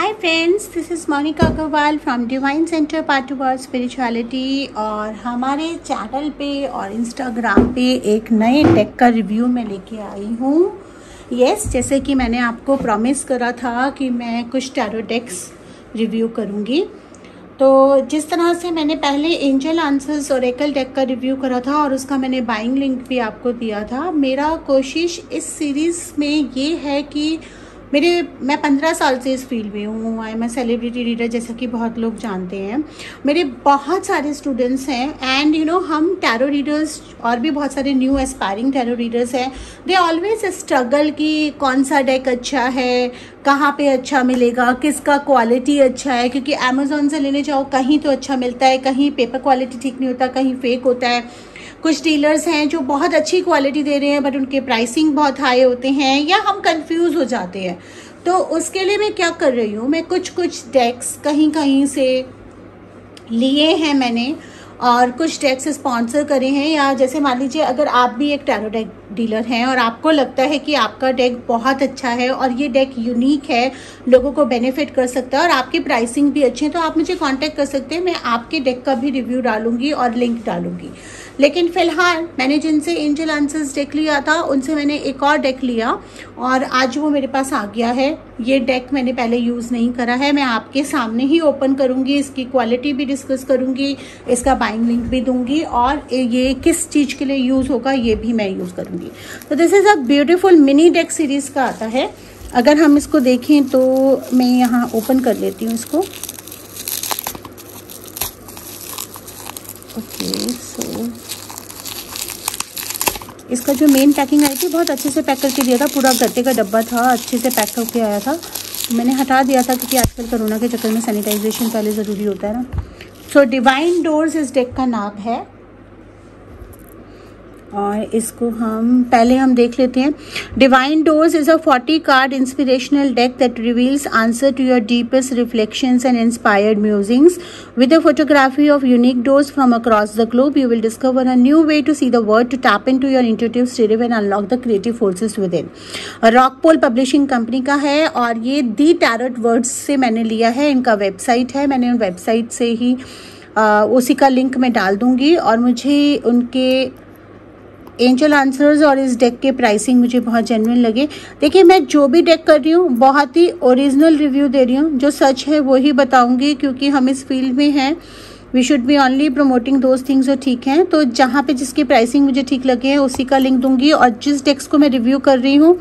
Hi friends, this is Monika Agarwal from Divine Centre path towards spirituality. और हमारे channel पे और इंस्टाग्राम पे एक नए डेक का रिव्यू मैं लेके आई हूँ। जैसे कि मैंने आपको प्रॉमिस करा था कि मैं कुछ टैरो डेक्स रिव्यू करूँगी। तो जिस तरह से मैंने पहले एंजल आंसर्स ओरेकल डेक का रिव्यू करा था और उसका मैंने बाइंग लिंक भी आपको दिया था, मेरा कोशिश इस सीरीज़ में ये है कि मैं 15 साल से इस फील्ड में हूँ। I am a celebrity reader, जैसा कि बहुत लोग जानते हैं। मेरे बहुत सारे स्टूडेंट्स हैं एंड हम टैरो रीडर्स और भी बहुत सारे न्यू एस्पायरिंग टैरो रीडर्स हैं। दे ऑलवेज स्ट्रगल कि कौन सा डेक अच्छा है, कहाँ पे अच्छा मिलेगा, किसका क्वालिटी अच्छा है, क्योंकि अमेज़ॉन से लेने जाओ कहीं तो अच्छा मिलता है, कहीं पेपर क्वालिटी ठीक नहीं होता, कहीं फेक होता है। कुछ डीलर्स हैं जो बहुत अच्छी क्वालिटी दे रहे हैं बट उनके प्राइसिंग बहुत हाई होते हैं, या हम कंफ्यूज हो जाते हैं। तो उसके लिए मैं क्या कर रही हूँ, मैं कुछ डेक्स कहीं कहीं से लिए हैं मैंने, और कुछ डेक्स स्पॉन्सर करे हैं। या जैसे मान लीजिए अगर आप भी एक टैरो डेक डीलर हैं और आपको लगता है कि आपका डेक बहुत अच्छा है और ये डेक यूनिक है, लोगों को बेनिफिट कर सकता है और आपकी प्राइसिंग भी अच्छी है, तो आप मुझे कांटेक्ट कर सकते हैं। मैं आपके डेक का भी रिव्यू डालूंगी और लिंक डालूंगी। लेकिन फ़िलहाल मैंने जिनसे एंजल आंसर्स डेक लिया था उनसे मैंने एक और डेक लिया और आज वो मेरे पास आ गया है। ये डेक मैंने पहले यूज़ नहीं करा है, मैं आपके सामने ही ओपन करूँगी, इसकी क्वालिटी भी डिस्कस करूँगी, इसका बाइंग लिंक भी दूंगी और ये किस चीज़ के लिए यूज़ होगा ये भी मैं यूज़ करूँगी। तो this is a beautiful mini deck series का आता है। अगर हम इसको देखें तो मैं यहाँ ओपन कर लेती हूँ इसको। ओके, सो इसका जो मेन पैकिंग आई थी बहुत अच्छे से पैक करके दिया था, पूरा गत्ते का डब्बा था, अच्छे से पैक करके आया था। मैंने हटा दिया था क्योंकि आजकल कोरोना के चक्कर में सैनिटाइजेशन पहले ज़रूरी होता है ना। सो डिवाइन डोर्स इस डेक का नाम है और इसको पहले हम देख लेते हैं। Divine doors is a 40 card inspirational deck that reveals answer to your deepest reflections and inspired musings with a photography of unique doors from across the globe. You will discover a new way to see the world, to tap into your intuitive state and unlock the creative forces within. Rockpool publishing company का है और ये दी tarot words से मैंने लिया है। इनका website है, मैंने उन वेबसाइट से ही उसी का लिंक मैं डाल दूंगी। और मुझे उनके एंजल आंसर्स और इस डेक के प्राइसिंग मुझे बहुत जेन्युइन लगे। देखिए, मैं जो भी डेक कर रही हूँ बहुत ही ओरिजिनल रिव्यू दे रही हूँ, जो सच है वो ही बताऊँगी, क्योंकि हम इस फील्ड में हैं। We should be only promoting those things जो ठीक हैं। तो जहाँ पे जिसकी प्राइसिंग मुझे ठीक लगे है उसी का लिंक दूंगी, और जिस डेक्स को मैं रिव्यू कर रही हूँ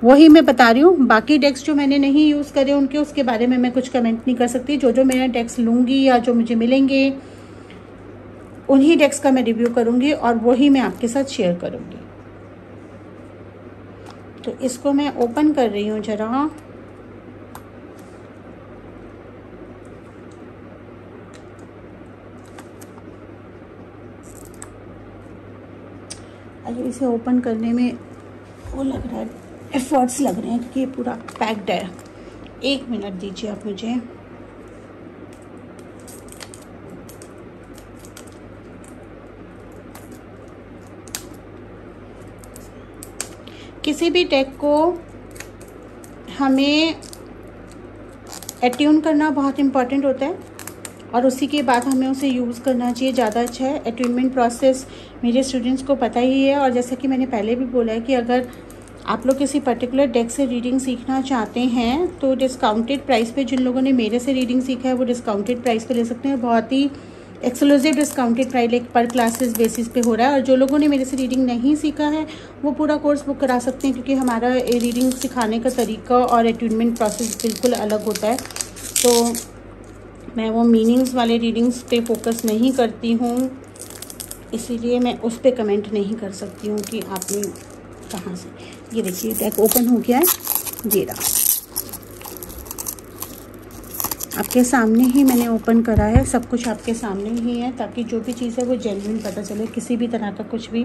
वही मैं बता रही हूँ। बाकी डेक्स जो मैंने नहीं यूज़ करे उसके बारे में मैं कुछ कमेंट नहीं कर सकती। जो मैं डेक्स लूँगी या जो मुझे मिलेंगे उन्हीं डेक्स का मैं रिव्यू करूंगी और वही मैं आपके साथ शेयर करूंगी। तो इसको मैं ओपन कर रही हूँ जरा। अरे इसे ओपन करने में वो लग रहा है, एफर्ट्स लग रहे हैं क्योंकि ये पूरा पैक्ड है। 1 मिनट दीजिए आप मुझे। किसी भी डेक को हमें एट्यून करना बहुत इम्पॉर्टेंट होता है और उसी के बाद हमें उसे यूज़ करना चाहिए, ज़्यादा अच्छा है। एट्यूनमेंट प्रोसेस मेरे स्टूडेंट्स को पता ही है। और जैसा कि मैंने पहले भी बोला है कि अगर आप लोग किसी पर्टिकुलर डेक से रीडिंग सीखना चाहते हैं तो डिस्काउंटेड प्राइस पे, जिन लोगों ने मेरे से रीडिंग सीखा है वो डिस्काउंटेड प्राइस पे ले सकते हैं। बहुत ही एक्सक्लूसिव डिस्काउंटेड प्राइस एक पर क्लासेस बेसिस पे हो रहा है। और जो लोगों ने मेरे से रीडिंग नहीं सीखा है वो पूरा कोर्स बुक करा सकते हैं, क्योंकि हमारा रीडिंग सिखाने का तरीका और एट्यूनमेंट प्रोसेस बिल्कुल अलग होता है। तो मैं वो मीनिंग्स वाले रीडिंग्स पे फोकस नहीं करती हूँ, इसीलिए मैं उस पर कमेंट नहीं कर सकती हूँ कि आपने कहाँ से। ये देखिए डेक ओपन हो गया है, ये रहा आपके सामने ही मैंने ओपन करा है। सब कुछ आपके सामने ही है ताकि जो भी चीज़ है वो जेन्युइन पता चले, किसी भी तरह का कुछ भी।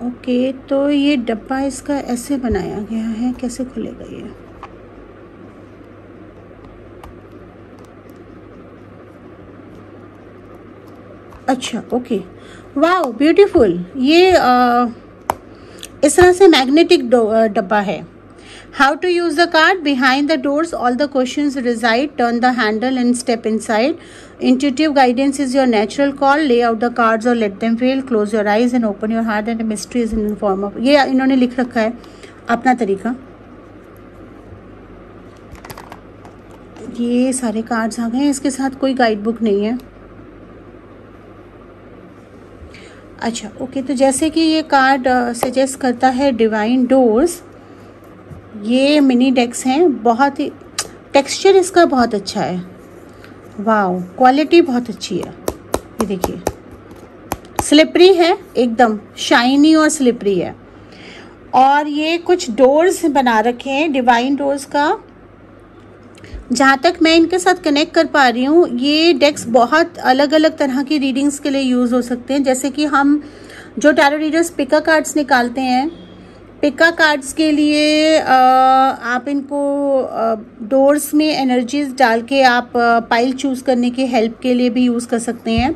ओके, तो ये डब्बा इसका ऐसे बनाया गया है, कैसे खुलेगा ये? अच्छा, ओके, वाओ ब्यूटीफुल। ये इस तरह से मैग्नेटिक डब्बा है। How to use the card, behind the doors all the questions reside, turn the handle and step inside, intuitive guidance is your natural call, lay out the cards और let them fall, close your eyes and open your heart and mystery is in form of, ये इन्होंने लिख रखा है अपना तरीका। ये सारे कार्ड्स आ गए हैं, इसके साथ कोई गाइड बुक नहीं है। अच्छा ओके, तो जैसे कि ये कार्ड सजेस्ट करता है डिवाइन डोर्स, ये मिनी डेक्स हैं, बहुत ही टेक्सचर इसका बहुत अच्छा है, वाओ, क्वालिटी बहुत अच्छी है। ये देखिए स्लिपरी है, एकदम शाइनी और स्लिपरी है। और ये कुछ डोर्स बना रखे हैं डिवाइन डोर्स का। जहाँ तक मैं इनके साथ कनेक्ट कर पा रही हूँ, ये डेक्स बहुत अलग अलग तरह की रीडिंग्स के लिए यूज़ हो सकते हैं। जैसे कि हम जो टैरो रीडर्स पिका कार्ड्स निकालते हैं, पिका कार्ड्स के लिए आप इनको डोर्स में एनर्जीज डाल के आप पाइल चूज़ करने के हेल्प के लिए भी यूज़ कर सकते हैं।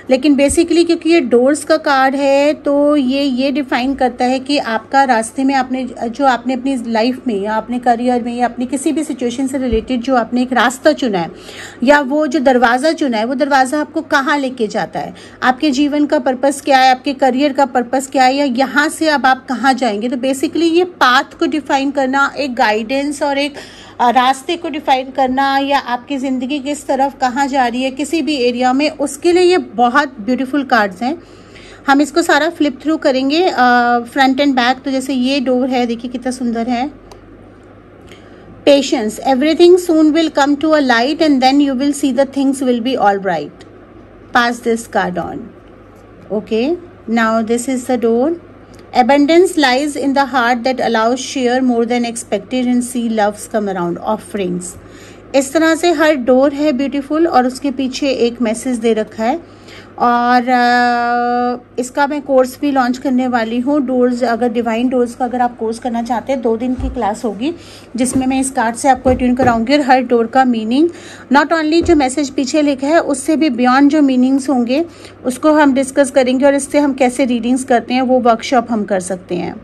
लेकिन बेसिकली क्योंकि ये डोर्स का कार्ड है, तो ये डिफाइन करता है कि आपका रास्ते में आपने अपनी लाइफ में या अपने करियर में या अपनी किसी भी सिचुएशन से रिलेटेड जो आपने एक रास्ता चुना है या वो जो दरवाज़ा चुना है, वो दरवाज़ा आपको कहाँ लेके जाता है, आपके जीवन का पर्पस क्या है, आपके करियर का पर्पस क्या है, या यहाँ से अब आप कहाँ जाएंगे। तो बेसिकली ये पाथ को डिफाइन करना, एक गाइडेंस और एक रास्ते को डिफाइन करना, या आपकी ज़िंदगी किस तरफ कहाँ जा रही है किसी भी एरिया में, उसके लिए ये बहुत ब्यूटीफुल कार्ड्स हैं। हम इसको सारा फ्लिप थ्रू करेंगे फ्रंट एंड बैक। तो जैसे ये डोर है, देखिए कितना सुंदर है। Patience, everything soon will come to a light and then you will see the things will be all right, pass this card on. Okay, now this is the door. Abundance lies in the heart that allows share more than expected and see loves come around, offerings। इस तरह से हर door है beautiful, और उसके पीछे एक message दे रखा है। और इसका मैं कोर्स भी लॉन्च करने वाली हूँ। डोर्स, अगर डिवाइन डोर्स का अगर आप कोर्स करना चाहते हैं, 2 दिन की क्लास होगी जिसमें मैं इस कार्ड से आपको अट्यून कराऊंगी, और हर डोर का मीनिंग, नॉट ओनली जो मैसेज पीछे लिखा है उससे भी बियॉन्ड जो मीनिंग्स होंगे उसको हम डिस्कस करेंगे, और इससे हम कैसे रीडिंग्स करते हैं वो वर्कशॉप हम कर सकते हैं।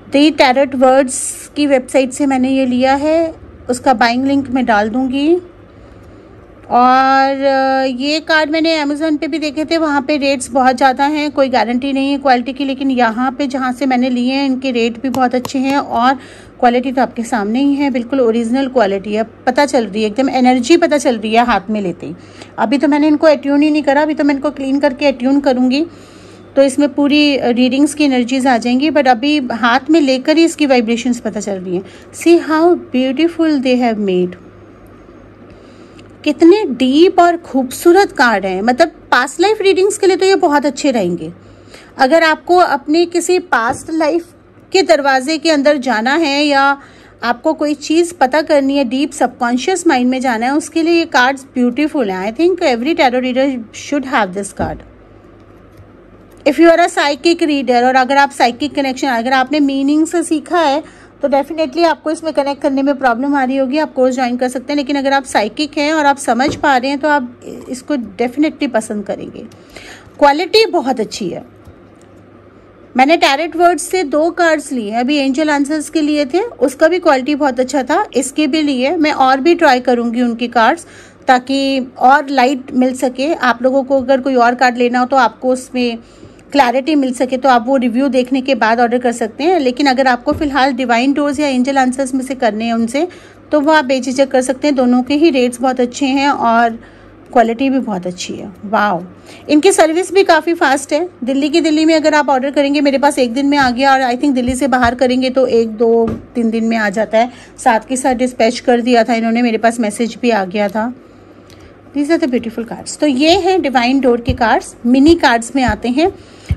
दी टैरोट वर्ड्स की वेबसाइट से मैंने ये लिया है, उसका बाइंग लिंक मैं डाल दूँगी। और ये कार्ड मैंने अमेज़न पे भी देखे थे, वहाँ पे रेट्स बहुत ज़्यादा हैं, कोई गारंटी नहीं है क्वालिटी की, लेकिन यहाँ पे जहाँ से मैंने लिए हैं इनके रेट भी बहुत अच्छे हैं, और क्वालिटी तो आपके सामने ही है, बिल्कुल ओरिजिनल क्वालिटी है, पता चल रही है, एकदम एनर्जी पता चल रही है हाथ में लेते ही। अभी तो मैंने इनको एट्यून ही नहीं करा, अभी तो मैं इनको क्लीन करके एट्यून करूँगी, तो इसमें पूरी रीडिंग्स की एनर्जीज आ जाएंगी, बट अभी हाथ में लेकर ही इसकी वाइब्रेशंस पता चल रही हैं। See how beautiful they have made, कितने डीप और खूबसूरत कार्ड हैं। मतलब पास्ट लाइफ रीडिंग्स के लिए तो ये बहुत अच्छे रहेंगे। अगर आपको अपने किसी पास्ट लाइफ के दरवाजे के अंदर जाना है, या आपको कोई चीज़ पता करनी है, डीप सबकॉन्शियस माइंड में जाना है, उसके लिए ये कार्ड्स ब्यूटीफुल हैं। I think every tarot reader should have this card. If you are a psychic reader, और अगर आप साइकिक कनेक्शन, अगर आपने मीनिंग से सीखा है तो डेफिनेटली आपको इसमें कनेक्ट करने में प्रॉब्लम आ रही होगी, आप कोर्स ज्वाइन कर सकते हैं। लेकिन अगर आप साइकिक हैं और आप समझ पा रहे हैं तो आप इसको डेफिनेटली पसंद करेंगे। क्वालिटी बहुत अच्छी है। मैंने टैरोट वर्ड्स से 2 कार्ड्स लिए हैं, अभी एंजल आंसर्स के लिए थे, उसका भी क्वालिटी बहुत अच्छा था, इसके भी लिए मैं और भी ट्राई करूँगी उनकी कार्ड्स, ताकि और लाइट मिल सके। आप लोगों को अगर कोई और कार्ड लेना हो तो आपको उसमें क्लैरिटी मिल सके, तो आप वो रिव्यू देखने के बाद ऑर्डर कर सकते हैं। लेकिन अगर आपको फिलहाल डिवाइन डोर्स या एंजल आंसर्स में से करने हैं उनसे, तो वो आप बेझिझक कर सकते हैं। दोनों के ही रेट्स बहुत अच्छे हैं और क्वालिटी भी बहुत अच्छी है। वाओ, इनकी सर्विस भी काफ़ी फास्ट है। दिल्ली में अगर आप ऑर्डर करेंगे, मेरे पास 1 दिन में आ गया, और आई थिंक दिल्ली से बाहर करेंगे तो 1, 2, 3 दिन में आ जाता है। साथ के साथ डिस्पैच कर दिया था इन्होंने, मेरे पास मैसेज भी आ गया था। These are the beautiful cards. तो ये हैं डिवाइन डोर के कार्ड्स, मिनी कार्ड्स में आते हैं।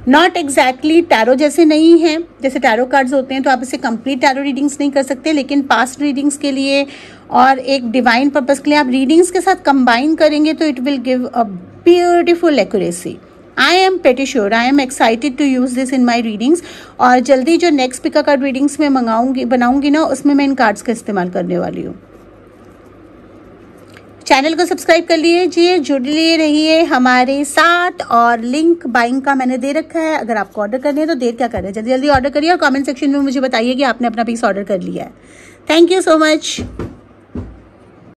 नॉट एग्जैक्टली टैरो जैसे नहीं हैं, जैसे टैरो कार्ड्स होते हैं तो आप इसे कंप्लीट टैरो रीडिंग्स नहीं कर सकते, लेकिन पास्ट रीडिंग्स के लिए और एक डिवाइन पर्पस के लिए आप रीडिंग्स के साथ कंबाइन करेंगे तो it will give a beautiful accuracy. I am pretty sure, I am excited to use this in my readings. और जल्दी जो नेक्स्ट पिका कार्ड रीडिंग्स में बनाऊंगी ना, उसमें मैं इन कार्ड्स का इस्तेमाल करने वाली हूँ। चैनल को सब्सक्राइब कर लीजिए, जुड़े रहिए हमारे साथ। और लिंक बाइंग का मैंने दे रखा है, अगर आपको ऑर्डर करने हैं तो देर क्या कर रहे हैं, जल्दी जल्दी ऑर्डर करिए और कमेंट सेक्शन में मुझे बताइए कि आपने अपना पीस ऑर्डर कर लिया है। Thank you so much.